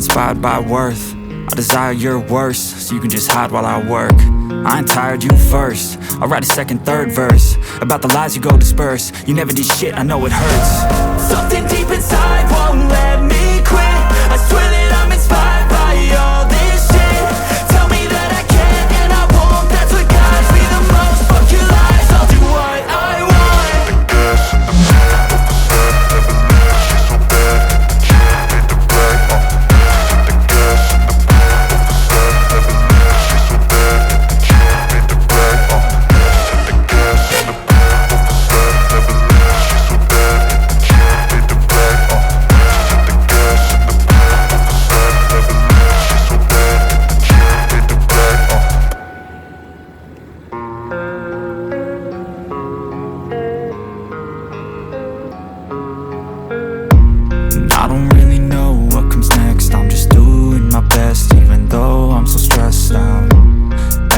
inspired by worth. I desire your worst, so you can just hide while I work. I ain't tired, you first. I'll write a second, third verse about the lies you go disperse. You never did shit, I know it hurts. Something deep inside won't let me quit. I swear that I'm inspired by all this shit. Tell me that I can and I won't. That's what guides me the most. Fuck your lies, I'll do what I want. The gas in the back of the sun never leaves. She's so bad, she made the black. The gas in the back of the sun never leaves. She's so bad, she made the black. The gas in the back of the sun never leaves. She's so bad, she made the black. The gas in the back of the sun never leaves. She's so bad, she made the black. And I don't really know what comes next. I'm just doing my best, even though I'm so stressed out.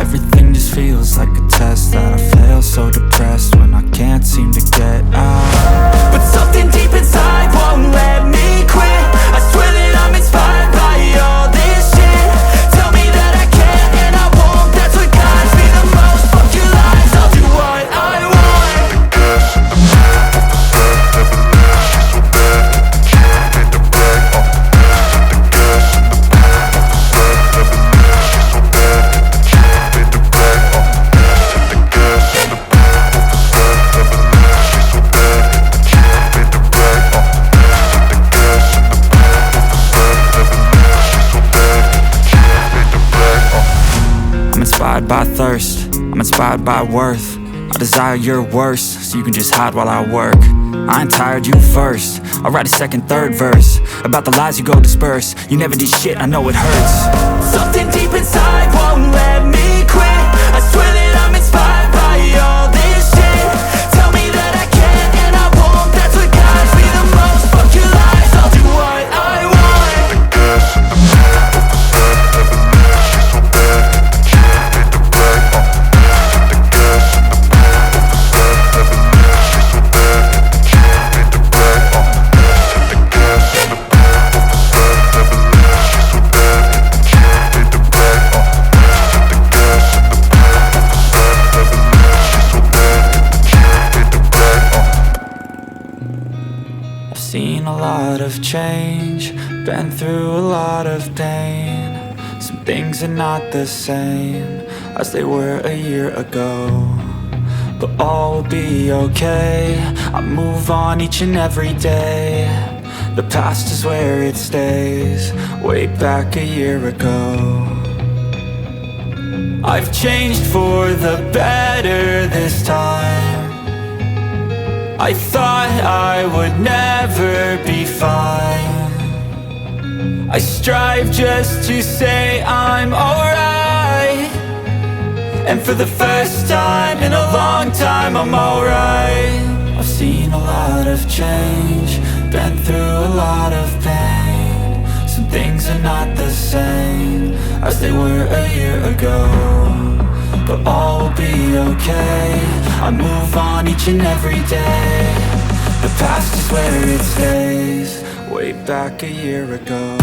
Everything just feels like a test that I fail, so depressed when I can't seem to get out. But something deep inside won't let me quit. I swear that I'm inspired by all this shit. Tell me that I can and I won't. That's what guides me the most. Fuck your lies, I'll do what I want. The gas in the back of the sun never leaves. She's so bad, she made the black. The gas in the back of the sun never leaves. She's so bad, she made the black. The gas in the back of the sun never leaves. She's so bad, she made the black. The gas in the back of the sun never leaves. She's so bad, she made the black. I'm inspired by thirst, I'm inspired by worth. I desire your worst, so you can just hide while I work. I ain't tired, you first. I'll write a second, third verse about the lies you go disperse. You never did shit, I know it hurts. Something deep inside won't let me quit. I swear that I'm inspired by all this shit. Tell me that I can and I won't. That's what guides me the most. Fuck your lies, I'll do what I want. The gas in the back of the sun never leaves. She's so bad, she made the black. The gas in the back of the sun never leaves. She's so bad, she made the black. The gas in the back of the sun never leaves. She's so bad, she made the black. The gas in the back of the sun never leaves. She's so bad, she made the black. I've seen a lot of change, been through a lot of pain. Some things are not the same as they were a year ago, but all will be okay. I move on each and every day. The past is where it stays, way back a year ago. I've changed for the better this time. I thought I would never be fine. I strive just to say I'm alright, and for the first time in a long time I'm alright. I've seen a lot of change, been through a lot of pain. Some things are not the same as they were a year ago, but all will be okay. I move on each and every day. The past is where it stays, way back a year ago.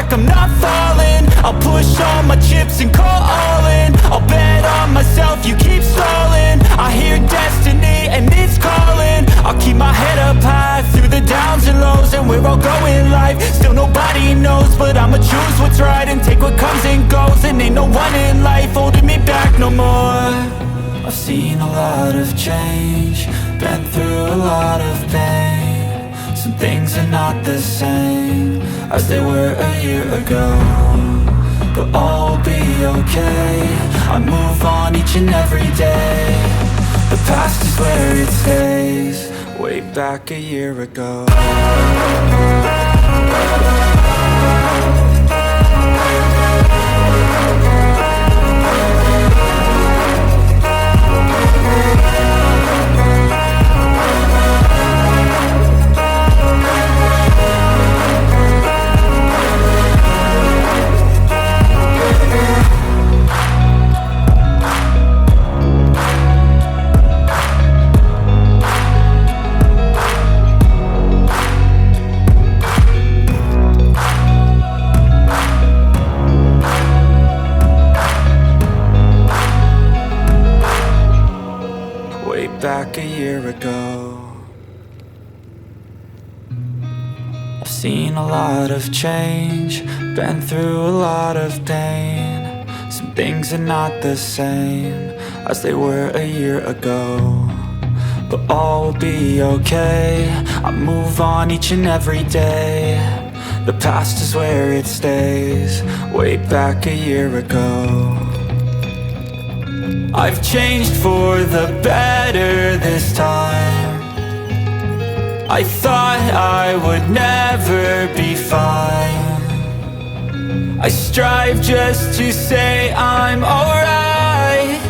I'm not falling. I'll push all my chips and call all in. I'll bet on myself, you keep stalling. I hear destiny and it's calling. I'll keep my head up high through the downs and lows, and we're all going life. Still nobody knows, but I'ma choose what's right and take what comes and goes. And ain't no one in life holding me back no more. I've seen a lot of change, been through a lot of pain. Some things are not the same as they were a year ago, but all will be okay. I move on each and every day. The past is where it stays, way back a year ago. back a year ago. I've seen a lot of change, been through a lot of pain. Some things are not the same as they were a year ago, but all will be okay. I move on each and every day. The past is where it stays, way back a year ago. I've changed for the better this time. I thought I would never be fine. I strive just to say I'm alright,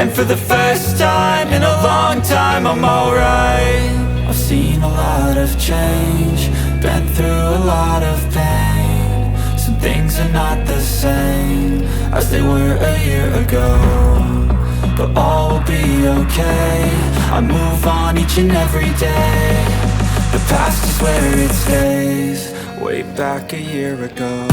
and for the first time in a long time I'm alright. I've seen a lot of change, been through a lot of pain. Some things are not the same as they were a year ago, but all will be okay. I move on each and every day. The past is where it stays, way back a year ago.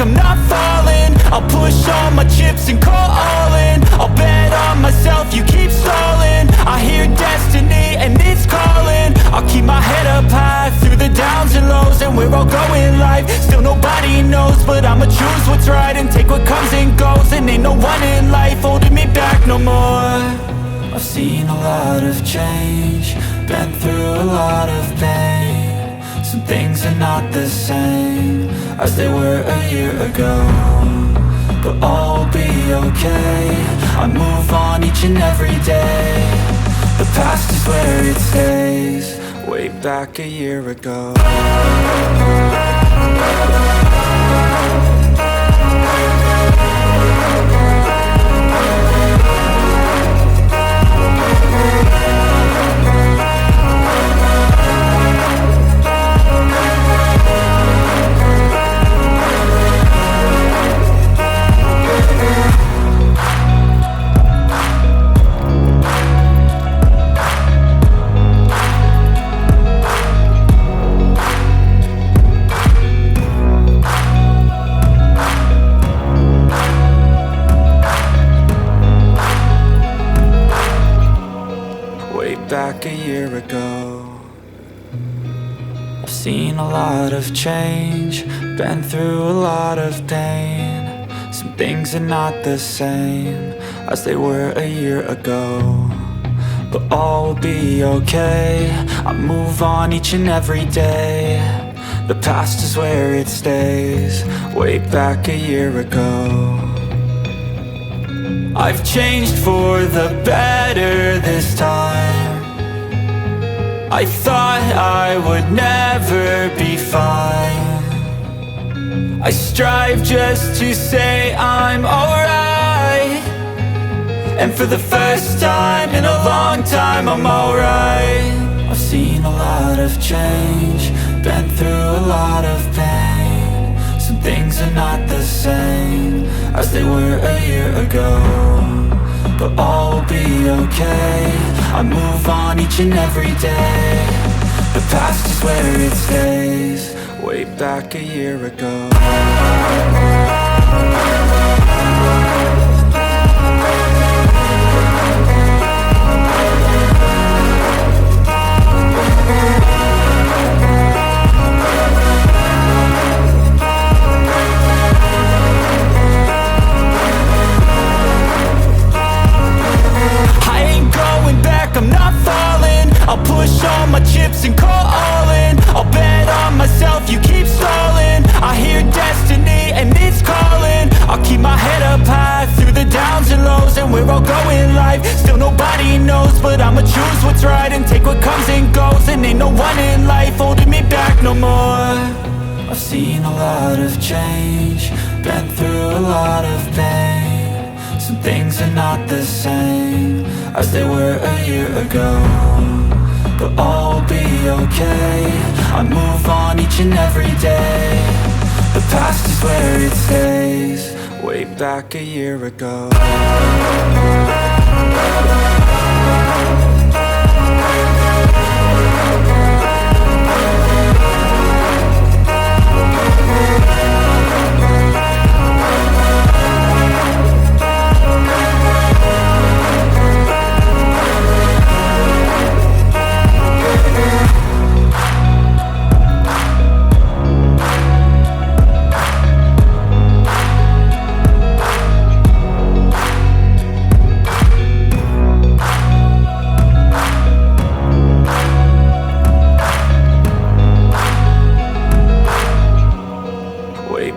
I'm not falling, I'll push all my chips and call all in. I'll bet on myself, you keep stalling. I hear destiny and it's calling. I'll keep my head up high through the downs and lows, and we're all going life. Still nobody knows, but I'ma choose what's right and take what comes and goes. And ain't no one in life holding me back no more. I've seen a lot of change, been through a lot of pain. Some things are not the same as they were a year ago, but all will be okay. I move on each and every day. The past is where it stays, way back a year ago. Back a year ago. I've seen a lot of change, been through a lot of pain. Some things are not the same as they were a year ago, but all will be okay. I move on each and every day. The past is where it stays, way back a year ago. I've changed for the better this time. I thought I would never be fine. I strive just to say I'm alright, and for the first time in a long time I'm alright. I've seen a lot of change, been through a lot of pain. Some things are not the same as they were a year ago, but all will be okay. I move on each and every day. The past is where it stays, way back a year ago. I'm not falling, I'll push all my chips and call all in. I'll bet on myself, you keep stalling. I hear destiny and it's calling. I'll keep my head up high through the downs and lows, and we're all going life. Still nobody knows, but I'ma choose what's right and take what comes and goes. And ain't no one in life holding me back no more. I've seen a lot of change, been through a lot of pain. Some things are not the same as they were a year ago, but all will be okay. I move on each and every day. The past is where it stays. Way back a year ago.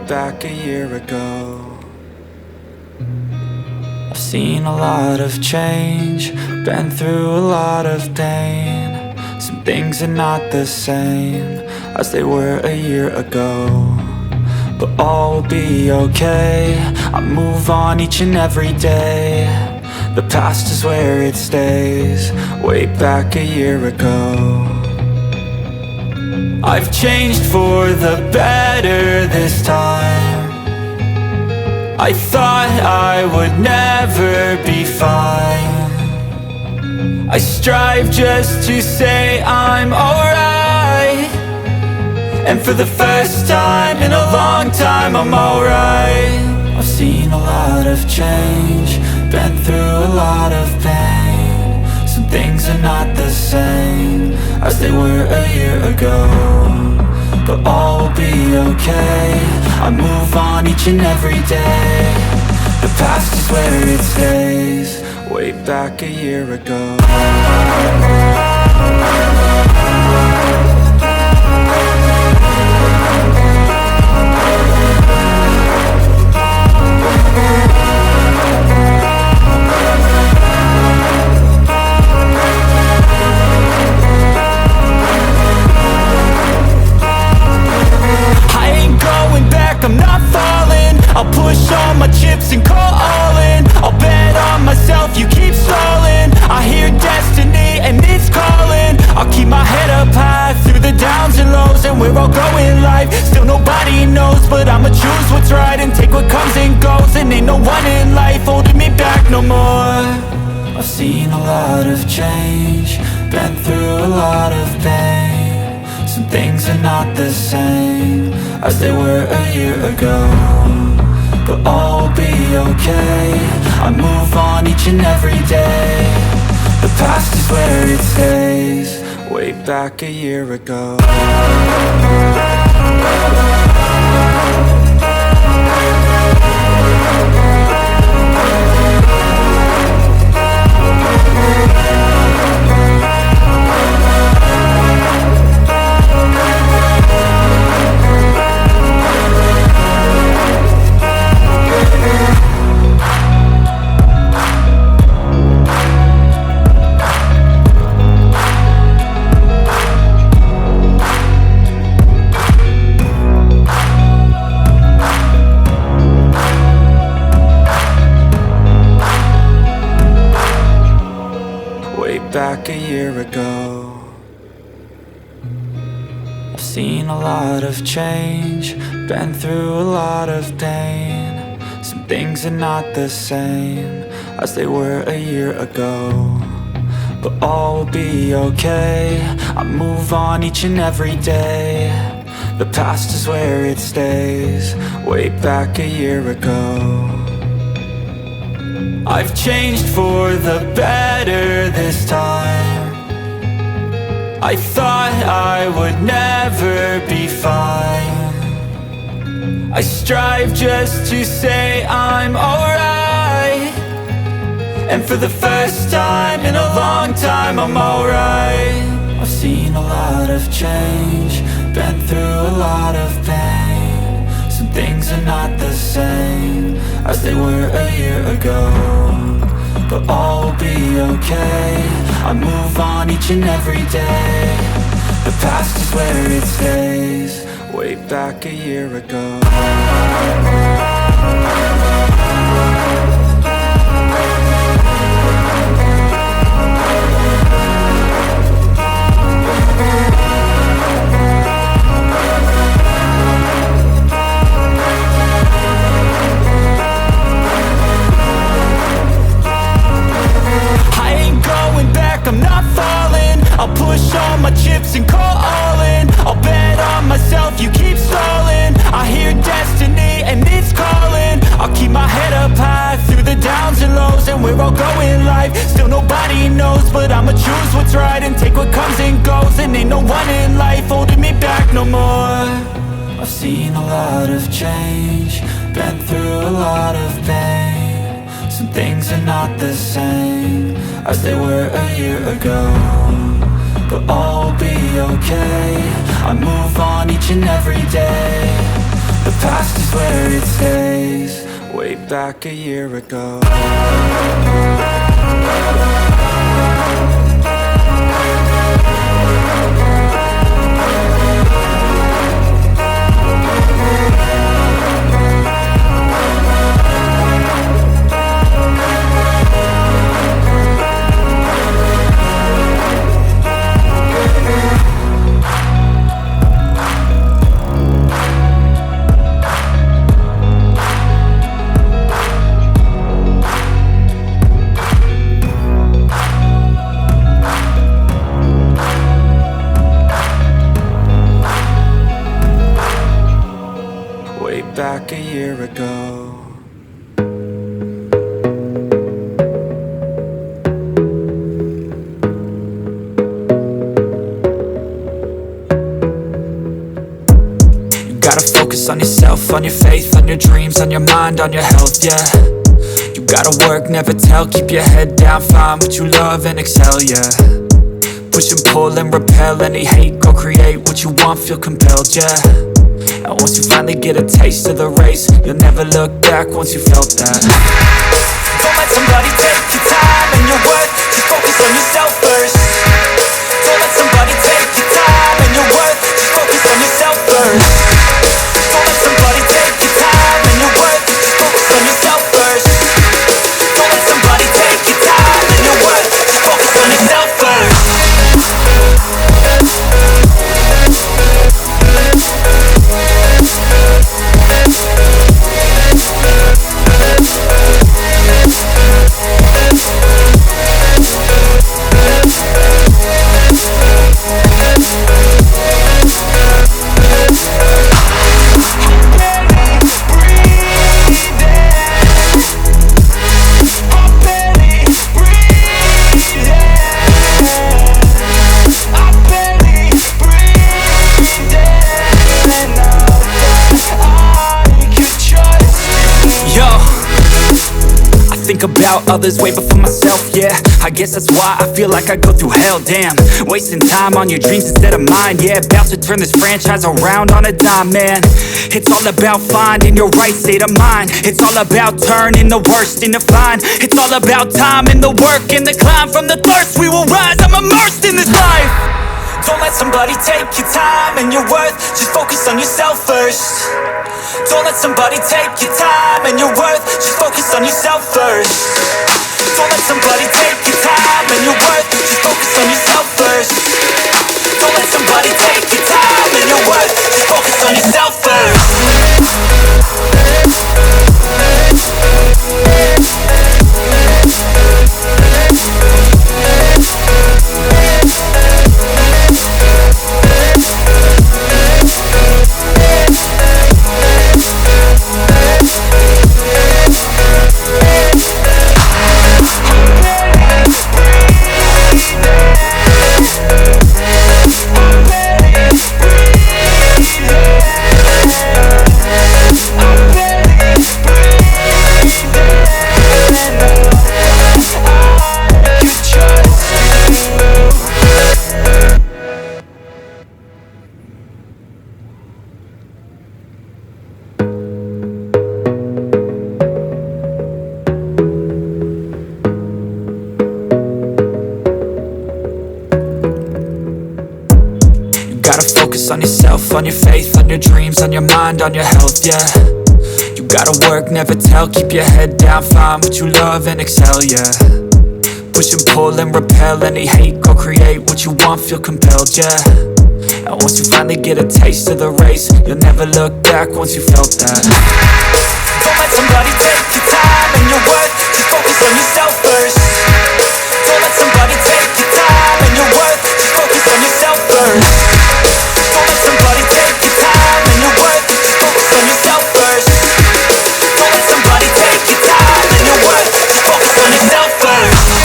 Back a year ago. I've seen a lot of change, been through a lot of pain. Some things are not the same as they were a year ago, but all will be okay. I move on each and every day. The past is where it stays. Way back a year ago. I've changed for the better this time. I thought I would never be fine. I strive just to say I'm alright, and for the first time in a long time I'm alright. I've seen a lot of change, been through a lot of pain. Some things are not the same as they were a year ago, but all will be okay. I move on each and every day. The past is where it stays. Way back a year ago. I'm not falling. I'll push all my chips and call all in. I'll bet on myself, you keep stalling. I hear destiny and it's calling. I'll keep my head up high through the downs and lows, and we're all growing life. Still nobody knows, but I'ma choose what's right and take what comes and goes. And ain't no one in life holding me back no more. I've seen a lot of change, been through a lot of pain. Some things are not the same as they were a year ago, but all will be okay. I move on each and every day. The past is where it stays. Way back a year ago. Back a year ago. I've seen a lot of change, been through a lot of pain. Some things are not the same as they were a year ago, but all will be okay. I move on each and every day. The past is where it stays. Way back a year ago. I've changed for the better this time. I thought I would never be fine. I strive just to say I'm alright, and for the first time in a long time I'm alright. I've seen a lot of change, been through a lot of pain. Some things are not the same as they were a year ago, but all will be okay. I move on each and every day. The past is where it stays. Way back a year ago. what's right and take what comes and goes. And ain't no one in life holding me back no more. I've seen a lot of change, been through a lot of pain. Some things are not the same as they were a year ago, but all will be okay. I move on each and every day. The past is where it stays, way back a year ago. Back a year ago. You gotta focus on yourself, on your faith, on your dreams, on your mind, on your health, yeah. You gotta work, never tell, keep your head down, find what you love and excel, yeah. Push and pull and repel any hate, go create what you want, feel compelled, yeah. And once you finally get a taste of the race, you'll never look back once you felt that. Don't let somebody take your time and your worth, just focus on yourself first. Don't let somebody take your time and your worth, just focus on yourself first. Don't let somebody take your time and your worth, just focus on yourself first. Don't let somebody take your time and your worth, just focus on yourself first. About others way before myself, yeah. I guess that's why I feel like I go through hell, damn. Wasting time on your dreams instead of mine, yeah. About to turn this franchise around on a dime, man. It's all about finding your right state of mind. It's all about turning the worst into fine. It's all about time and the work and the climb. From the thirst we will rise, I'm immersed in this life. Don't let somebody take your time and your worth, just focus on yourself first. Don't let somebody take your time and your worth, just focus on yourself first. Don't let somebody take your time and your worth, just focus on yourself first. Don't let somebody take your time and your worth, just focus on yourself first. On yourself, on your faith, on your dreams, on your mind, on your health, yeah. You gotta work, never tell, keep your head down, find what you love and excel, yeah. Push and pull and repel any hate, go create what you want, feel compelled, yeah. And once you finally get a taste of the race, you'll never look back once you felt that. Don't let somebody take your time and your worth, just focus on yourself first. Don't let somebody take your time and your worth, just focus on yourself first. Don't let somebody take your time and your worth, just focus on yourself first. Don't let somebody take your time and your worth, just focus on yourself first.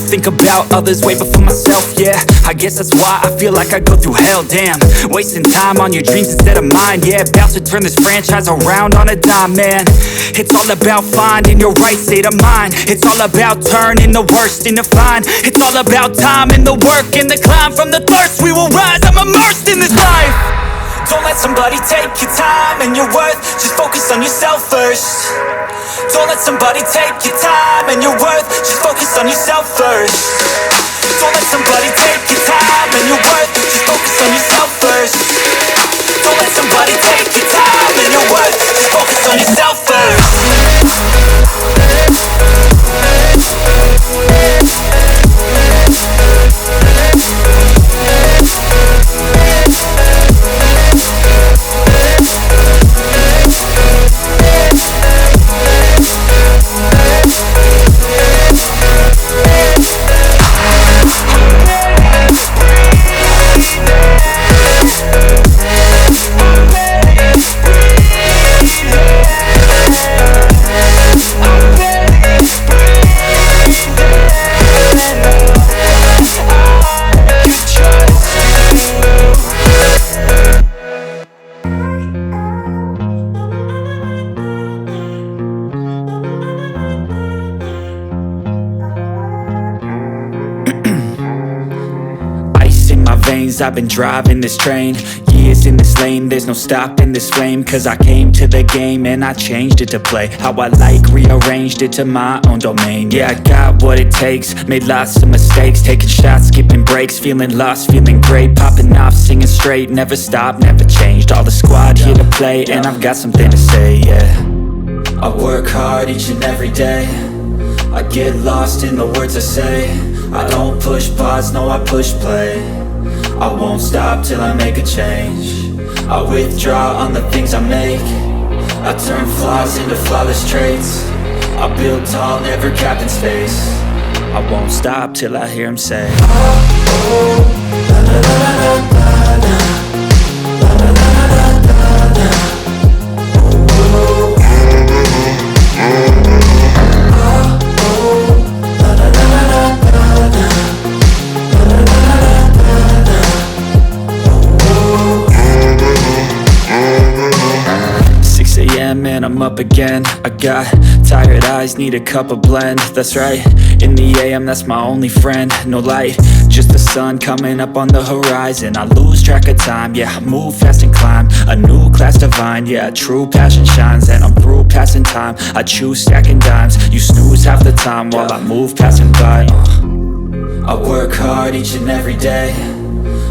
think about others way before myself, yeah. I guess that's why I feel like I go through hell, damn. Wasting time on your dreams instead of mine, yeah. About to turn this franchise around on a dime, man. It's all about finding your right state of mind. It's all about turning the worst into fine. It's all about time and the work and the climb. From the thirst we will rise, I'm immersed in this life. Don't let somebody take your time and your worth. Just focus on yourself first. Don't let somebody take your time and your worth. Just focus on yourself first. Don't let somebody take your time and your worth. Just focus on yourself first. Don't let somebody take your time and your worth. Just focus on yourself first. I've been driving this train, years in this lane, there's no stopping this flame. Cause I came to the game and I changed it to play how I like, rearranged it to my own domain. Yeah, I got what it takes, made lots of mistakes, taking shots, skipping breaks, feeling lost, feeling great, popping off, singing straight, never stopped, never changed. All the squad here to play and I've got something to say, yeah. I work hard each and every day, I get lost in the words I say. I don't push pause, no I push play. I won't stop till I make a change. I withdraw on the things I make. I turn flaws into flawless traits. I build tall, never capped in space. I won't stop till I hear him say, oh, oh, la, la, la, la, la, la, la, la, la, la, la, la. And I'm up again. I got tired eyes, need a cup of blend. That's right, in the AM, that's my only friend. No light, just the sun coming up on the horizon. I lose track of time, yeah, I move fast and climb a new class divine, yeah, true passion shines. And I'm through passing time, I choose stacking dimes. You snooze half the time while I move passing by. I work hard each and every day,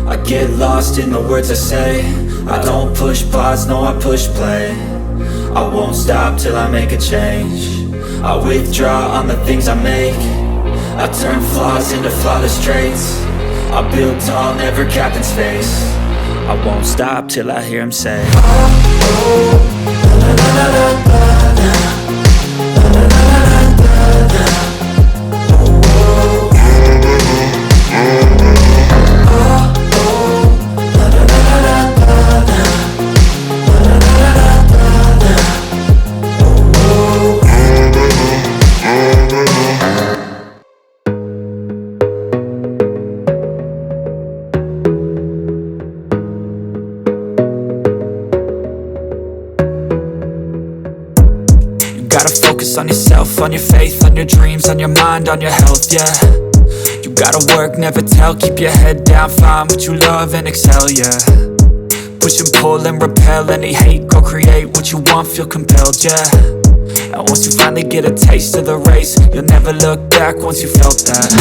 I get lost in the words I say. I don't push pause, no I push play. I won't stop till I make a change. I withdraw on the things I make. I turn flaws into flawless traits. I build tall, never capped in space. I won't stop till I hear him say, oh, oh, la, la, la, la, la, la, la, la, la, la, la, la. On yourself, on your faith, on your dreams, on your mind, on your health, yeah. You gotta work, never tell, keep your head down, find what you love and excel, yeah. Push and pull and repel any hate, go create what you want, feel compelled, yeah. And once you finally get a taste of the race, you'll never look back once you felt that.